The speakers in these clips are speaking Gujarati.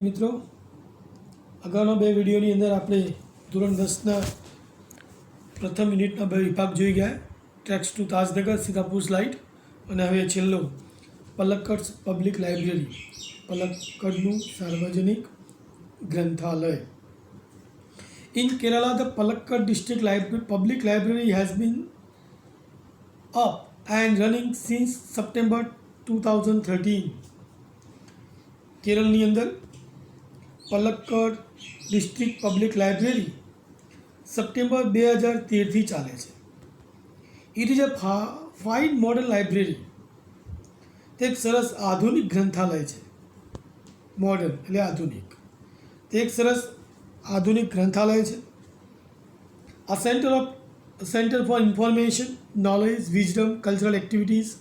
મિત્રો અગાઉના બે વિડીયોની અંદર આપણે ધોરણ 10ના પ્રથમ યુનિટના બે વિભાગ જોઈ ગયા, tracks to Tajnagar, Sitapur slide, અને હવે છેલ્લો પલક્કડ પબ્લિક લાઇબ્રેરી, પલક્કડનું સાર્વજનિક ગ્રંથાલય. In Kerala, the Palakkad district public library has been up and running since September 2013. કેરળની અંદર Palakkad district public library September 2013થી ચાલે છે. It is a fine modern library. તે એક સરસ આધુનિક ગ્રંથાલય છે. મોડર્ન એટલે આધુનિક. તે એક સરસ આધુનિક ગ્રંથાલય છે. આ centre for information, knowledge, wisdom, cultural activities,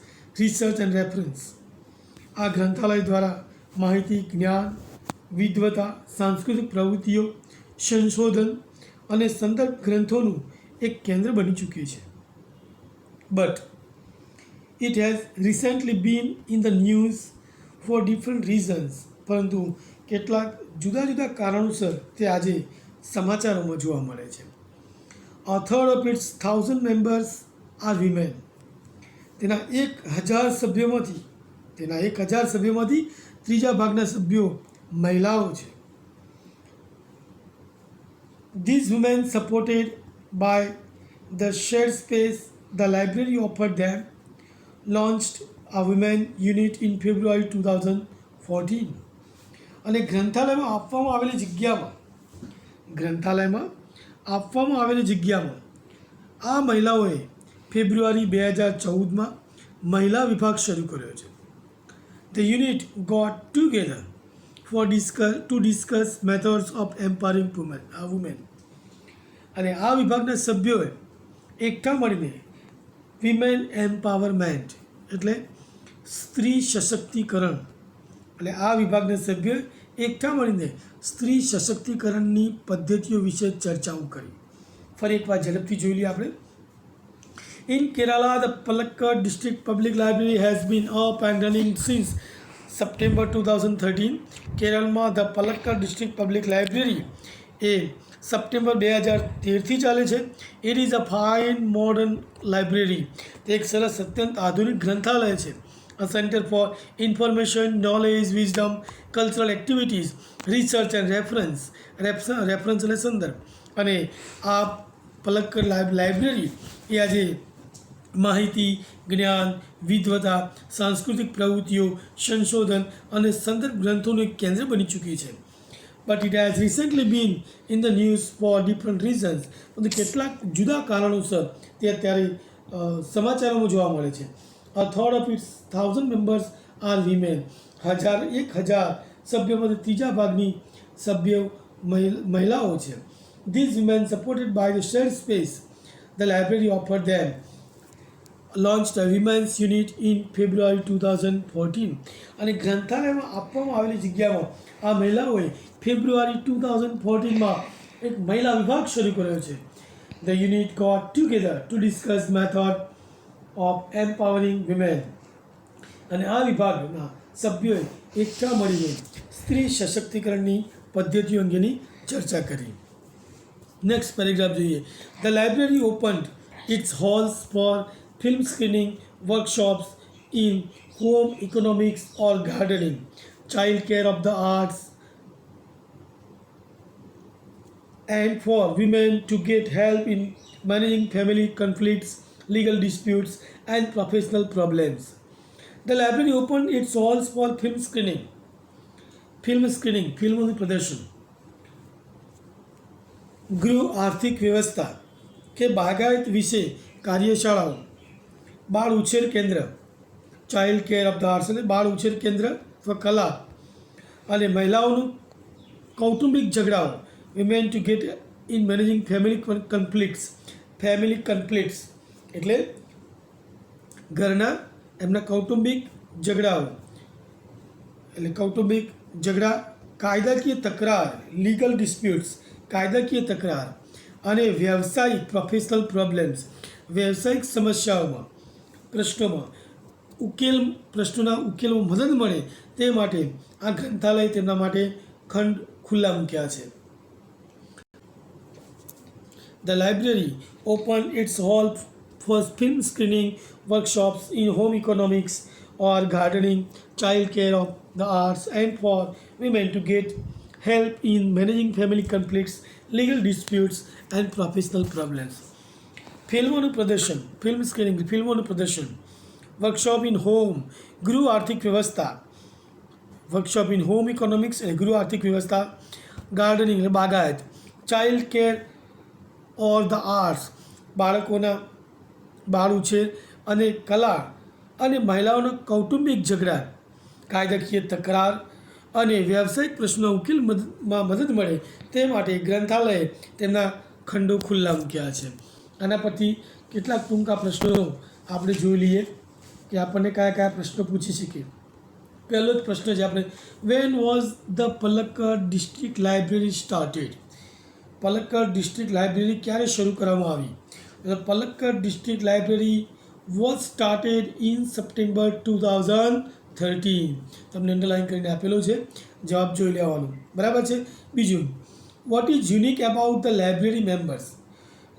research and reference. આ ગ્રંથાલય દ્વારા માહિતી, જ્ઞાન, વિદ્વતા, સાંસ્કૃતિક પ્રવૃત્તિઓ, સંશોધન અને સંદર્ભ ગ્રંથોનું એક કેન્દ્ર બની ચૂક્યું છે. But it has recently been in the news for different reasons. પરંતુ કેટલાક જુદા જુદા કારણોસર તે આજે સમાચારોમાં જોવા મળે છે. A third of its 1,000 members are women. તેના 1,000 સભ્યોમાંથી ત્રીજા ભાગના સભ્યો મહિલાઓ છે. These women, supported by the shared space the library offered them, launched a women unit in February 2014. અને ગ્રંથાલયમાં આપવામાં આવેલી જગ્યામાં આ મહિલાઓએ ફેબ્રુઆરી 2014માં મહિલા વિભાગ શરૂ કર્યો છે. The unit got together to discuss methods of empowering women. અને આ વિભાગના સભ્યોએ એકઠા મળીને વિમેન એમ્પાવરમેન્ટ એટલે સ્ત્રી સશક્તિકરણ, એટલે આ વિભાગના સભ્યોએ એકઠા મળીને સ્ત્રી સશક્તિકરણની પદ્ધતિઓ વિશે ચર્ચાઓ કરી. ફરી એકવાર ઝડપથી જોઈ લઈએ આપણે. In Kerala, the Palakkad District Public Library has been up and running since September 2013. કેરળમાં the Palakkad district public library એ સપ્ટેમ્બર 2013થી ચાલે છે. It is a fine modern library. તે એક સરસ અત્યંત આધુનિક ગ્રંથાલય છે. A centre for information, knowledge, wisdom, cultural activities, research and reference એટલે સંદર્ભ. અને આ પલક્કડ લાઇબ્રેરી એ આજે માહિતી, જ્ઞાન, વિદ્વતા, સાંસ્કૃતિક પ્રવૃત્તિઓ, સંશોધન અને સંદર્ભ ગ્રંથોનું એક કેન્દ્ર બની ચૂકી છે. But it has recently been in the news for different reasons. પરંતુ કેટલાક જુદા કારણોસર તે અત્યારે સમાચારોમાં જોવા મળે છે. A third of its 1,000 members are women. 1,000 સભ્યોમાંથી ત્રીજા ભાગની સભ્યો મહિલાઓ છે. These women, supported by the shared space the library offered them, launched a women's unit in February 2014. અને ગ્રંથાલયમાં આપવામાં આવેલી જગ્યામાં આ મહિલાઓએ ફેબ્રુઆરી 2014માં એક મહિલા વિભાગ શરૂ કર્યો છે. The unit got together to discuss method of empowering women. અને આ વિભાગના સભ્યોએ એકઠા મળીને સ્ત્રી સશક્તિકરણની પદ્ધતિઓ અંગેની ચર્ચા કરી. નેક્સ્ટ પેરેગ્રાફ જોઈએ. The library opened its halls for film screening, workshops in home economics or gardening, child care of the arts, and for women to get help in managing family conflicts, legal disputes, and professional problems. The library opened its halls for film screening, ફિલ્મોનું પ્રદર્શન, ગૃહ આર્થિક વ્યવસ્થા કે બાગાયત વિશે કાર્યશાળાઓ, બાળ ઉછેર કેન્દ્ર, child care of the arts એટલે બાળ ઉછેર કેન્દ્ર અથવા કલા, અને મહિલાઓનું કૌટુંબિક ઝઘડાઓ, women to get in managing family conflicts એટલે ઘરના એમના કૌટુંબિક ઝઘડાઓ, એટલે કૌટુંબિક ઝઘડા, કાયદાકીય તકરાર, લીગલ ડિસ્પ્યુટ્સ કાયદાકીય તકરાર, અને વ્યવસાયિક પ્રોફેશનલ પ્રોબ્લેમ્સ વ્યવસાયિક સમસ્યાઓમાં પ્રશ્નોના ઉકેલમાં મદદ મળે તે માટે આ ગ્રંથાલય તેમના માટે ખંડ ખુલ્લા મૂક્યા છે. The library opened its hall for film screening, workshops in home economics or gardening, child care of the arts, and for women to get help in managing family conflicts, legal disputes, and professional problems. ફિલ્મોનું પ્રદર્શન, ફિલ્મ સ્ક્રીનિંગ, ફિલ્મોનું પ્રદર્શન, વર્કશોપ ઇન હોમ, ગૃહ આર્થિક વ્યવસ્થા, વર્કશોપ ઇન હોમ ઇકોનોમિક્સ અને ગૃહ આર્થિક વ્યવસ્થા, ગાર્ડનિંગ એટલે બાગાયત, child care or the arts, બાળકોના બાળ ઉછેર અને કલા અને મહિલાઓના કૌટુંબિક ઝઘડા, કાયદાકીય તકરાર અને વ્યાવસાયિક પ્રશ્નો ઉકેલમાં મદદ મળે તે માટે ગ્રંથાલયે તેમના ખંડો ખુલ્લા મૂક્યા છે. આના પરથી કેટલાક ટૂંકા પ્રશ્નો આપણે જોઈ લઈએ કે આપણને કયા કયા પ્રશ્નો પૂછી શકીએ. પહેલો જ પ્રશ્ન છે આપણે, when was the Palakkad district library started? Palakkad district library ક્યારે શરૂ કરવામાં આવી? Palakkad district library was started in September 2013. તમને અંડરલાઇન કરીને આપેલો છે, જવાબ જોઈ લેવાનો, બરાબર છે. બીજું, what is unique about the library members?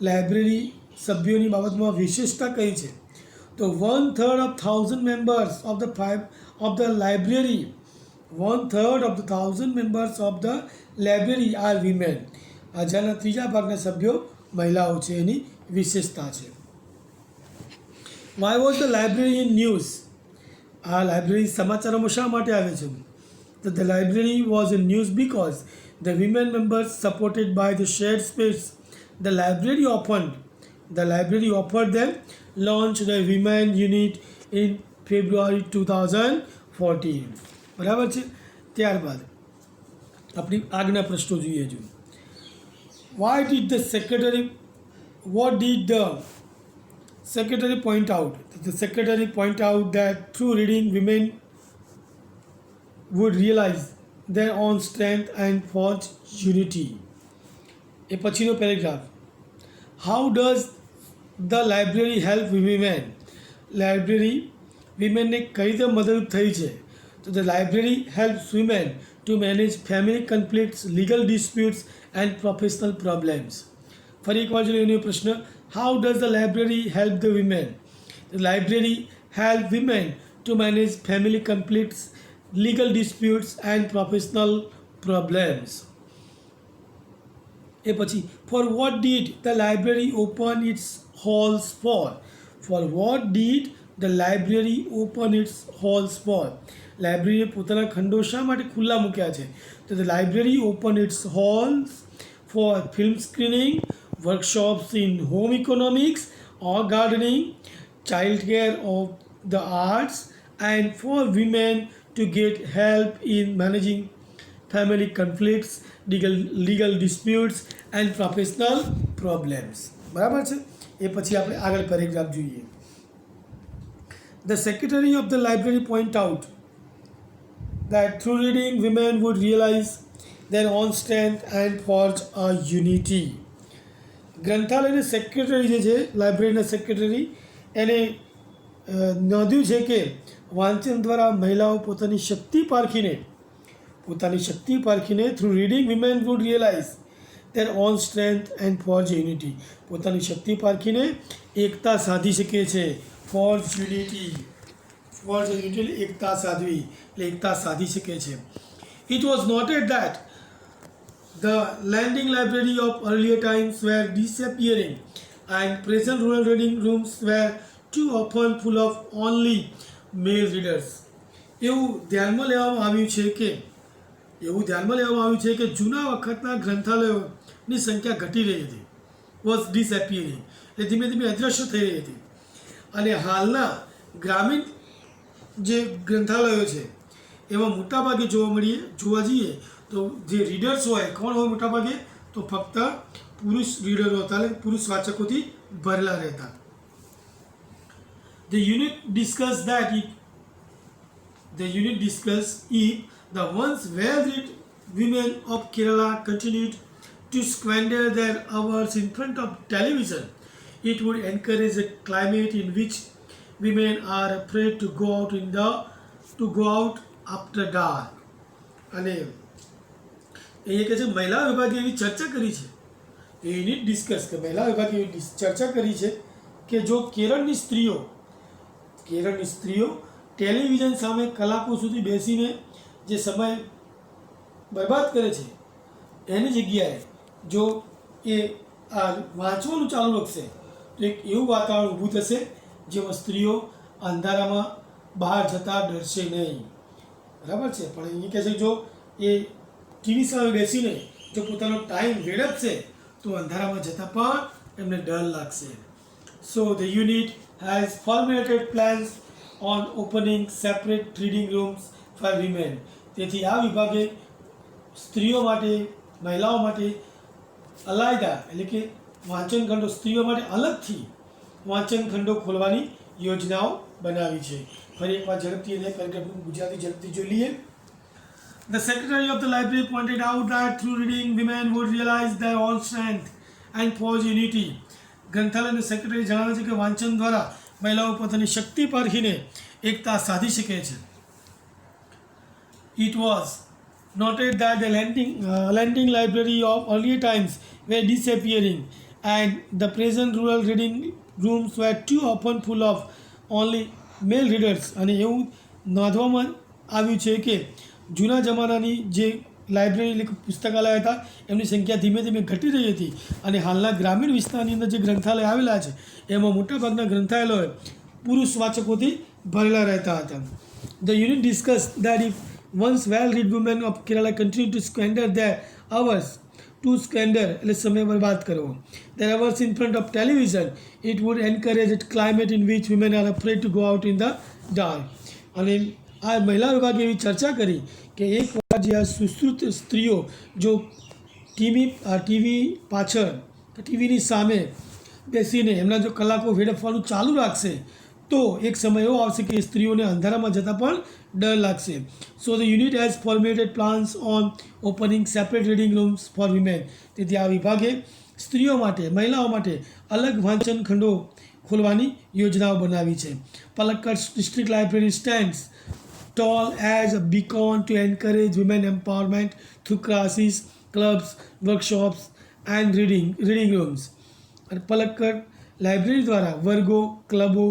Library સભ્યોની બાબતમાં વિશેષતા કઈ છે? તો 1/3 of 1,000 members of the library, 1/3 of the 1,000 members of the library are women. હજારના ત્રીજા ભાગના સભ્યો મહિલાઓ છે, એની વિશેષતા છે. Why was the library in news? આ લાઇબ્રેરી સમાચારોમાં શા માટે આવે છે? તો the library was in news because the women members supported by the shared space the library offered them launched the women unit in February 2014. બરાબર છે. ત્યારબાદ આપણી આગળના પ્રશ્નો જોઈએ જો. What did the secretary point out? The secretary point out that through reading women would realize their own strength and forge unity. એ પછીનો paragraph, how does the library help women? Library વિમેનને કઈ રીતે મદદ થઈ છે? તો the library helps women to manage family conflicts, legal disputes and professional problems. ફરી એકવાર જોઈએ એનો પ્રશ્ન, how does the library help the women? The library help women to manage family conflicts, legal disputes and professional problems. એ પછી, for what did the library open its halls for? For what did the library open its halls for? લાઇબ્રેરીએ પોતાના ખંડો શા માટે ખુલ્લા મૂક્યા છે? તો the library opened its halls for film screening, workshops in home economics or gardening, child care of the arts, and for women to get help in managing family conflicts, legal disputes and professional problems. બરાબર છે. એ પછી આપણે આગળ પેરેગ્રાફ જોઈએ. The secretary of the library point out that through reading women would realize their own strength and forge a unity. ગ્રંથાલયના સેક્રેટરી જે છે, લાઇબ્રેરીના સેક્રેટરી, એને નોંધ્યું છે કે વાંચન દ્વારા મહિલાઓ પોતાની શક્તિ પારખીને through reading women would realise their own strength and forge unity. પોતાની શક્તિ પારખીને એકતા સાધી શકે છે. forge unity એટલે એકતા સાધવી, એટલે એકતા સાધી શકે છે. It was noted that the lending library of earlier times were disappearing and present rural reading rooms were too often full of only male readers. એવું ધ્યાનમાં લેવામાં આવ્યું છે કે જૂના વખતના ગ્રંથાલયોની સંખ્યા ઘટી રહી હતી. વોઝ ડિસએપિયરિંગ એટલે ધીમે ધીમે અદૃશ્ય થઈ રહી હતી. અને હાલના ગ્રામીણ જે ગ્રંથાલયો છે એમાં મોટાભાગે જોવા જઈએ તો જે રીડર્સ હોય, કોણ હોય મોટાભાગે? તો ફક્ત પુરુષ રીડરો હતા, એટલે પુરુષ વાચકોથી ભરેલા રહેતા. The unit discussed if the once well-read women of Kerala continued to squander their hours in front of television, it would encourage a climate in which women are afraid to go out after dark. અને એ કહે છે મહિલા વિભાગે એવી ચર્ચા કરી છે, યુનિટ ડિસ્કસ કે મહિલા વિભાગે એવી ચર્ચા કરી છે કે જો કેરળની સ્ત્રીઓ ટેલિવિઝન સામે કલાકો સુધી બેસીને જે સમય બરબાદ કરે છે એની જગ્યાએ જો એ આ વાંચવાનું ચાલુ રાખશે તો એક એવું વાતાવરણ ઊભું થશે જેમાં સ્ત્રીઓ અંધારામાં બહાર જતા ડરશે નહીં. બરાબર છે. પણ એ કહે છે જો એ ટીવી સામે બેસીને જો પોતાનો ટાઈમ વેડફશે તો અંધારામાં જતાં પણ એમને ડર લાગશે. So the unit has formulated plans on opening separate reading rooms for women. તેથી આ વિભાગે સ્ત્રીઓ માટે, મહિલાઓ માટે અલાયદા એટલે કે વાંચન ખંડો, સ્ત્રીઓ માટે અલગથી વાંચન ખંડો ખોલવાની યોજનાઓ બનાવી છે. ફરી એકવાર ઝડપથી એને પેરેગ્રાફનું ગુજરાતી ઝડપથી જોઈ લઈએ. The secretary of the library pointed out that through reading, women would realize their own strength and forge unity. ગ્રંથાલયના સેક્રેટરી જણાવે છે કે વાંચન દ્વારા મહિલાઓ પોતાની શક્તિ પારખીને એકતા સાધી શકે છે. It was noted that the lending library of earlier times were disappearing and the present rural reading rooms were too often full of only male readers. અને એવું નોંધવામાં આવ્યું છે કે જૂના જમાનાની જે લાઇબ્રેરી એટલે કે પુસ્તકાલય હતા એમની સંખ્યા ધીમે ધીમે ઘટી રહી હતી અને હાલના ગ્રામીણ વિસ્તારની અંદર જે ગ્રંથાલય આવેલા છે એમાં મોટાભાગના ગ્રંથાલયો પુરુષ વાચકોથી ભરેલા રહેતા હતા. The unit discussed that if once well-read women of Kerala continue to squander their hours એટલે સમય બરબાદ કરવો, their hours in front of television, it would encourage a climate in which women are afraid to go out in the dark. અને આ મહિલા વિભાગે એવી ચર્ચા કરી કે એકવાર જે આ સુશ્રુત સ્ત્રીઓ જો ટીવી પાછળ ટીવીની સામે બેસીને એમના જો કલાકો વેડફવાનું ચાલુ રાખશે તો એક સમય એવો આવશે કે સ્ત્રીઓને અંધારામાં જતાં પણ ડર લાગશે. So the unit has formulated plans on opening separate reading rooms for women. તેથી આ વિભાગે સ્ત્રીઓ માટે, મહિલાઓ માટે અલગ વાંચન ખંડો ખોલવાની યોજનાઓ બનાવી છે. Palakkad district library stands tall as a beacon to encourage women empowerment through classes, clubs, workshops and reading rooms. અને પલક્કડ લાઇબ્રેરી દ્વારા વર્ગો, ક્લબો,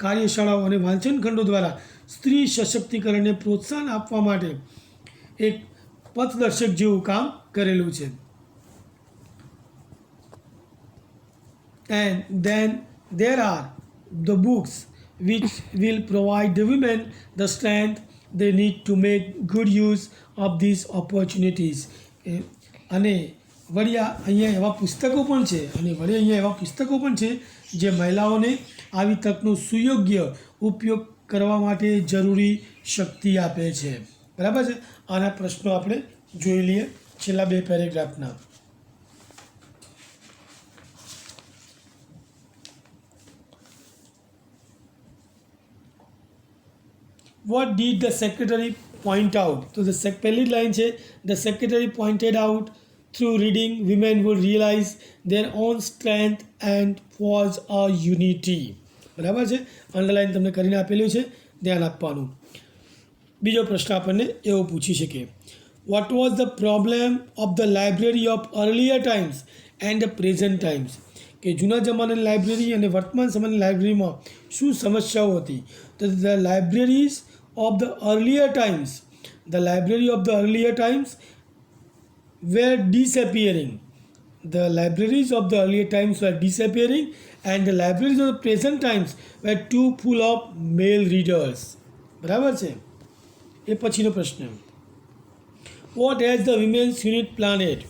કાર્યશાળાઓ અને વાંચન ખંડો દ્વારા સ્ત્રી સશક્તિકરણને પ્રોત્સાહન આપવા માટે એક પથદર્શક જેવું કામ કરેલું છે. And then there are the books which will provide the women the strength they need to make good use of these opportunities. અને વળી અહીંયા એવા પુસ્તકો પણ છે જે મહિલાઓને આવી તકનો સુયોગ્ય ઉપયોગ કરવા માટે જરૂરી શક્તિ આપે છે. બરાબર છે. આના પ્રશ્નો આપણે જોઈ લઈએ છેલ્લા 2 પેરેગ્રાફના. What did the secretary point out? તો પહેલી લાઈન છે the secretary pointed out through reading women would realize their own strength and forge a unity. બરાબર છે. અંડરલાઈન તમને કરીને આપેલું છે, ધ્યાન આપવાનું. બીજો પ્રશ્ન આપણને એવો પૂછી શકે what was the problem of the library of earlier times and the present times? કે જૂના જમાનાની લાઇબ્રેરી અને વર્તમાન સમયની લાઇબ્રેરીમાં શું સમસ્યાઓ હતી? તો the libraries of the earlier times were disappearing. The libraries of the earlier times were disappearing and the libraries of the present times were too full of male readers. બરાબર છે. એ પછીનો પ્રશ્ન what has the women's unit planned?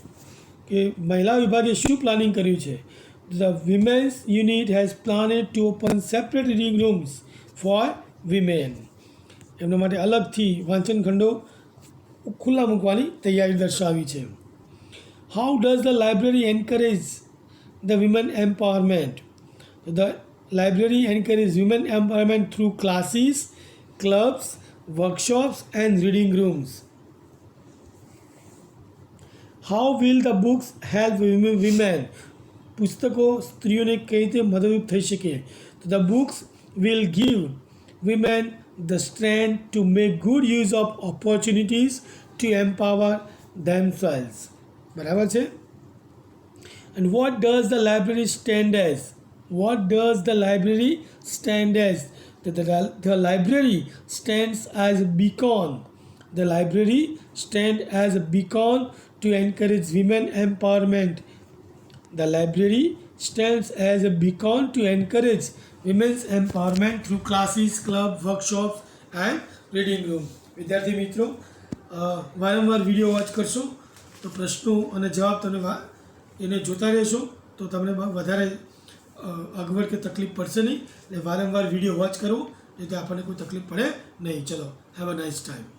કે મહિલા વિભાગે શું પ્લાનિંગ કર્યું છે? The women's unit has planned to open separate reading rooms for women. એમના માટે અલગથી વાંચન ખંડો ખુલ્લા મૂકવાની તૈયારી દર્શાવી છે. How does the library encourage the women empowerment? The library encourages women empowerment through classes, clubs, workshops and reading rooms. How will the books help women? પુસ્તકો સ્ત્રીઓને કઈ રીતે મદદરૂપ થઈ શકે? The books will give women the strength to make good use of opportunities to empower themselves. બરાબર છે. And what does the library stand as? What does the library stand as? The library stands as a beacon. The library stands as a beacon to encourage women empowerment. The library stands as a beacon to encourage women's empowerment through classes, clubs, workshops and reading room. વિદ્યાર્થી મિત્રો, વારંવાર વિડીયો વોચ કરશો તો પ્રશ્નો અને જવાબ તમે એને જોતા રહેશો તો તમને વધારે અગવડ કે તકલીફ પડશે નહીં. એટલે વારંવાર વિડીયો વોચ કરો જેથી આપણને કોઈ તકલીફ પડે નહીં. ચલો, હેવ અ નાઇસ ટાઈમ.